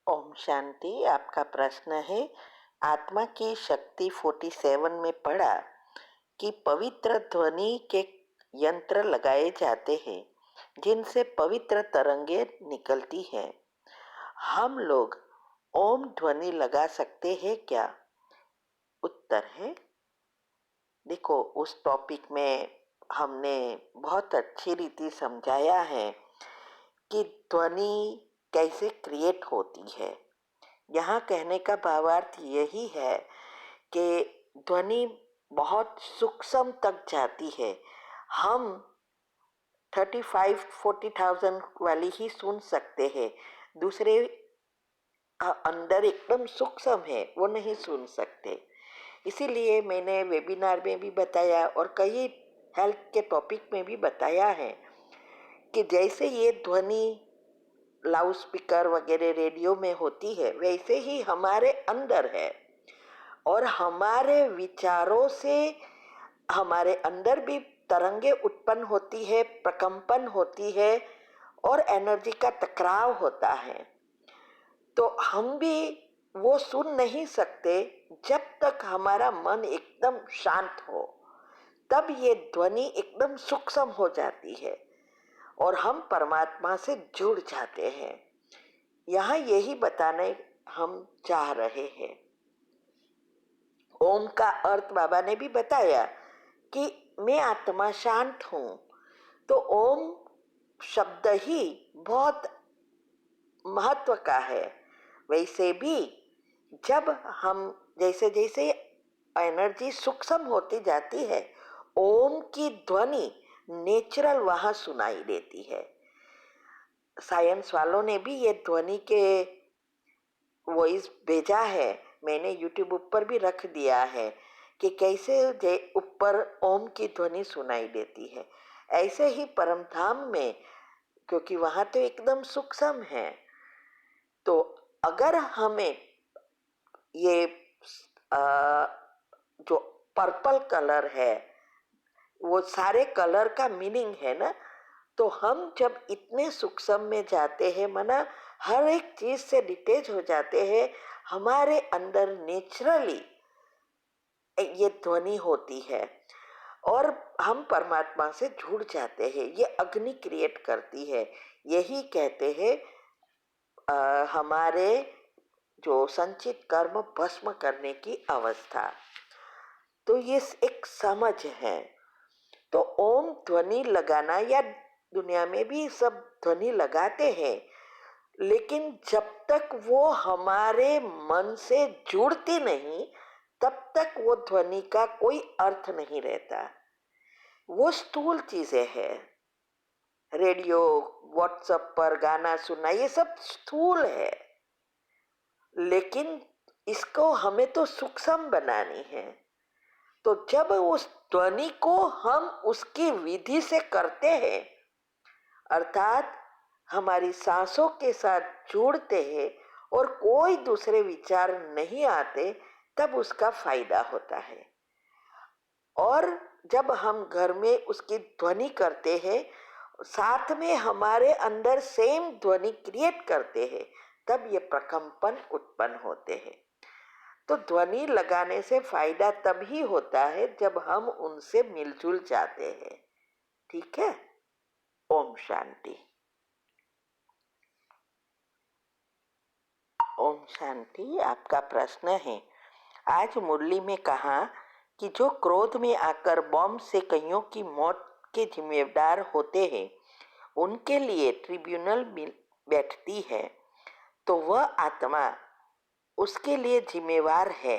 ओम शांति। आपका प्रश्न है, आत्मा की शक्ति 47 में पढ़ा कि पवित्र ध्वनि के यंत्र लगाए जाते हैं जिनसे पवित्र तरंगे निकलती हैं। हम लोग ओम ध्वनि लगा सकते हैं क्या? उत्तर है, देखो, उस टॉपिक में हमने बहुत अच्छी रीति समझाया है कि ध्वनि कैसे क्रिएट होती है। यहाँ कहने का भावार्थ यही है कि ध्वनि बहुत सूक्ष्म तक जाती है। हम 35-40,000 वाली ही सुन सकते हैं, दूसरे अंदर एकदम सूक्ष्म है वो नहीं सुन सकते। इसीलिए मैंने वेबिनार में भी बताया और कई हेल्थ के टॉपिक में भी बताया है कि जैसे ये ध्वनि लाउड स्पीकर वगैरह रेडियो में होती है वैसे ही हमारे अंदर है, और हमारे विचारों से हमारे अंदर भी तरंगे उत्पन्न होती है, प्रकंपन होती है और एनर्जी का टकराव होता है। तो हम भी वो सुन नहीं सकते जब तक हमारा मन एकदम शांत हो, तब ये ध्वनि एकदम सूक्ष्म हो जाती है और हम परमात्मा से जुड़ जाते हैं। यहाँ यही बताने हम चाह रहे हैं। ओम का अर्थ बाबा ने भी बताया कि मैं आत्मा शांत हूँ, तो ओम शब्द ही बहुत महत्व का है। वैसे भी जब हम जैसे जैसे एनर्जी सूक्ष्म होती जाती है, ओम की ध्वनि नेचुरल वहाँ सुनाई देती है। साइंस वालों ने भी ये ध्वनि के वॉइस भेजा है, मैंने यूट्यूब ऊपर भी रख दिया है कि कैसे ऊपर ओम की ध्वनि सुनाई देती है। ऐसे ही परम धाम में, क्योंकि वहाँ तो एकदम सूक्ष्म है, तो अगर हमें ये जो पर्पल कलर है वो सारे कलर का मीनिंग है ना, तो हम जब इतने सूक्ष्म में जाते हैं, मना हर एक चीज से डिटेच हो जाते हैं, हमारे अंदर नेचुरली ये ध्वनि होती है और हम परमात्मा से जुड़ जाते हैं। ये अग्नि क्रिएट करती है। यही कहते हैं हमारे जो संचित कर्म भस्म करने की अवस्था। तो ये एक समझ है। तो ओम ध्वनि लगाना, या दुनिया में भी सब ध्वनि लगाते हैं, लेकिन जब तक वो हमारे मन से जुड़ती नहीं तब तक वो ध्वनि का कोई अर्थ नहीं रहता। वो स्थूल चीजें हैं। रेडियो, व्हाट्सएप पर गाना सुनना, ये सब स्थूल है, लेकिन इसको हमें तो सूक्ष्म बनानी है। तो जब उस ध्वनि को हम उसकी विधि से करते हैं, अर्थात हमारी सांसों के साथ जोड़ते हैं और कोई दूसरे विचार नहीं आते, तब उसका फायदा होता है। और जब हम घर में उसकी ध्वनि करते हैं, साथ में हमारे अंदर सेम ध्वनि क्रिएट करते हैं, तब ये प्रकंपन उत्पन्न होते हैं। तो ध्वनि लगाने से फायदा तभी होता है जब हम उनसे मिलजुल जाते हैं। ठीक है? ओम शांति। ओम शांति। आपका प्रश्न है, आज मुरली में कहा कि जो क्रोध में आकर बम से कईयों की मौत के जिम्मेदार होते हैं, उनके लिए ट्रिब्यूनल बैठती है, तो वह आत्मा उसके लिए जिम्मेवार है।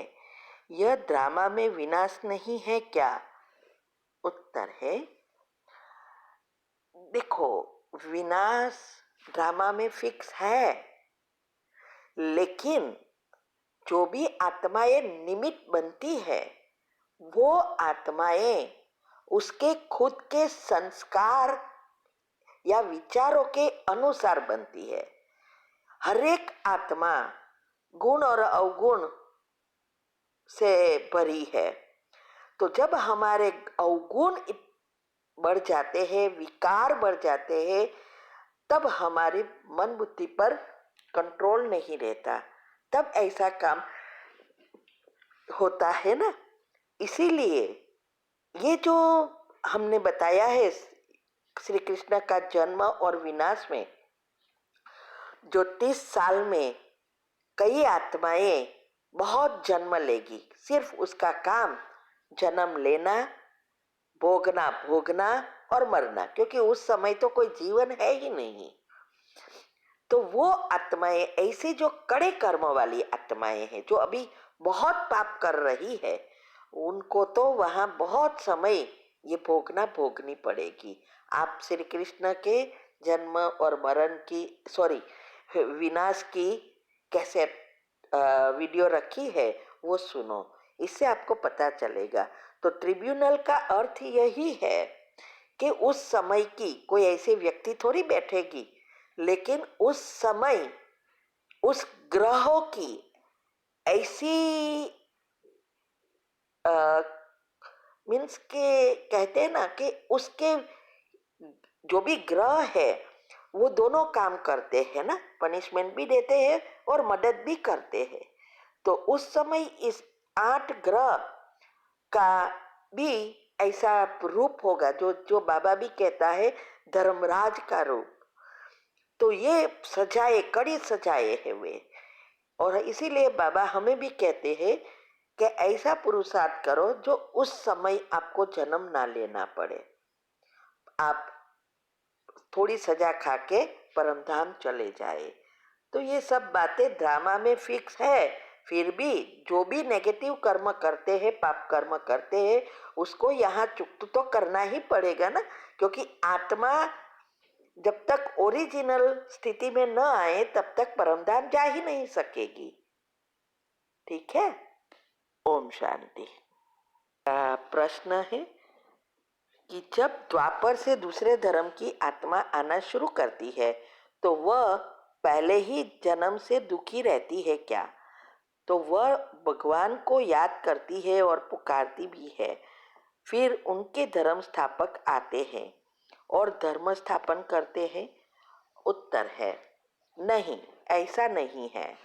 यह ड्रामा में विनाश नहीं है क्या? उत्तर है, देखो, विनाश ड्रामा में फिक्स है, लेकिन जो भी आत्माएं निमित्त बनती है, वो आत्माएं उसके खुद के संस्कार या विचारों के अनुसार बनती है। हर एक आत्मा गुण और अवगुण से भरी है। तो जब हमारे अवगुण बढ़ जाते हैं, विकार बढ़ जाते हैं, तब हमारी मन बुद्धि पर कंट्रोल नहीं रहता, तब ऐसा काम होता है ना। इसीलिए ये जो हमने बताया है श्री कृष्ण का जन्म और विनाश में, जो 30 साल में कई आत्माएं बहुत जन्म लेगी, सिर्फ उसका काम जन्म लेना, भोगना भोगना और मरना, क्योंकि उस समय तो कोई जीवन है ही नहीं। तो वो आत्माएं ऐसी जो कड़े कर्म वाली आत्माएं हैं, जो अभी बहुत पाप कर रही है, उनको तो वहां बहुत समय ये भोगनी पड़ेगी। आप श्री कृष्ण के जन्म और मरण की, सॉरी, विनाश की कैसेट वीडियो रखी है, वो सुनो, इससे आपको पता चलेगा। तो ट्रिब्यूनल का अर्थ यही है कि उस समय की कोई ऐसे व्यक्ति थोड़ी बैठेगी, लेकिन उस समय उस ग्रहों की ऐसी मीन्स के कहते हैं ना कि उसके जो भी ग्रह है वो दोनों काम करते हैं ना, पनिशमेंट भी देते हैं और मदद भी करते हैं। तो उस समय इस 8 ग्रह का भी ऐसा रूप होगा, जो जो बाबा भी कहता है धर्मराज का रूप। तो ये सजाए, कड़ी सजाए है वे, और इसीलिए बाबा हमें भी कहते हैं कि ऐसा पुरुषार्थ करो जो उस समय आपको जन्म ना लेना पड़े, आप थोड़ी सजा खा के परमधाम चले जाए। तो ये सब बातें ड्रामा में फिक्स है, फिर भी जो भी नेगेटिव कर्म करते हैं, पाप कर्म करते हैं, उसको यहाँ चुक्त तो करना ही पड़ेगा ना, क्योंकि आत्मा जब तक ओरिजिनल स्थिति में न आए तब तक परमधाम जा ही नहीं सकेगी। ठीक है, ओम शांति। प्रश्न है कि जब द्वापर से दूसरे धर्म की आत्मा आना शुरू करती है तो वह पहले ही जन्म से दुखी रहती है क्या? तो वह भगवान को याद करती है और पुकारती भी है, फिर उनके धर्म स्थापक आते हैं और धर्म स्थापन करते हैं। उत्तर है नहीं, ऐसा नहीं है।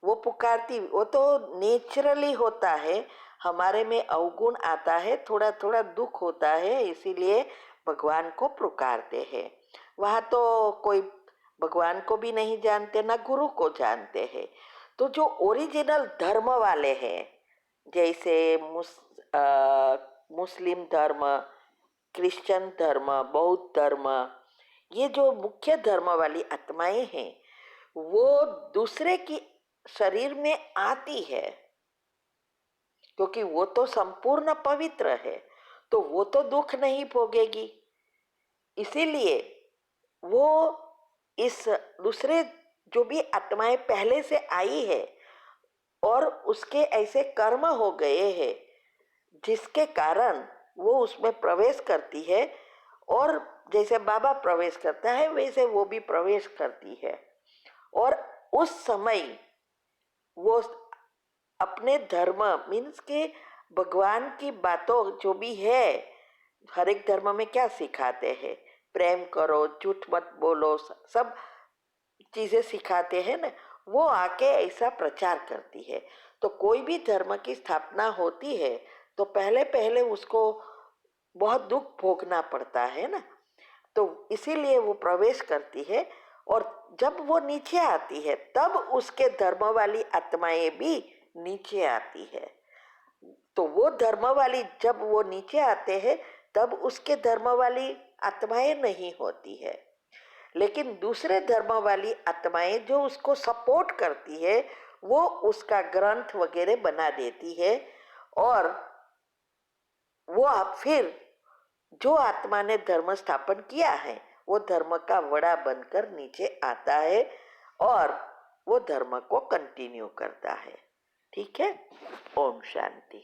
वो पुकारती, वो तो नेचुरली होता है, हमारे में अवगुण आता है, थोड़ा थोड़ा दुख होता है, इसीलिए भगवान को पुकारते हैं। वहाँ तो कोई भगवान को भी नहीं जानते, ना गुरु को जानते हैं। तो जो ओरिजिनल धर्म वाले हैं, जैसे मुस्लिम धर्म, क्रिश्चियन धर्म, बौद्ध धर्म, ये जो मुख्य धर्म वाली आत्माएं हैं, वो दूसरे की शरीर में आती है, क्योंकि वो तो संपूर्ण पवित्र है, तो वो तो दुख नहीं भोगेगी। इसीलिए वो इस दूसरे जो भी आत्माएं पहले से आई है और उसके ऐसे कर्म हो गए हैं जिसके कारण वो उसमें प्रवेश करती है, और जैसे बाबा प्रवेश करता है वैसे वो भी प्रवेश करती है। और उस समय वो अपने धर्म मीन्स के भगवान की बातों जो भी है, हर एक धर्म में क्या सिखाते हैं, प्रेम करो, झूठ मत बोलो, सब चीजें सिखाते हैं ना, वो आके ऐसा प्रचार करती है। तो कोई भी धर्म की स्थापना होती है तो पहले पहले उसको बहुत दुख भोगना पड़ता है ना, तो इसीलिए वो प्रवेश करती है, और जब वो नीचे आती है तब उसके धर्म वाली आत्माएं भी नीचे आती है। तो वो धर्म वाली जब वो नीचे आते हैं तब उसके धर्म वाली आत्माएं नहीं होती है, लेकिन दूसरे धर्म वाली आत्माएं जो उसको सपोर्ट करती है वो उसका ग्रंथ वगैरह बना देती है, और वो आप फिर जो आत्मा ने धर्म स्थापन किया है वो धर्म का वड़ा बनकर नीचे आता है और वो धर्म को कंटिन्यू करता है। ठीक है, ओम शांति।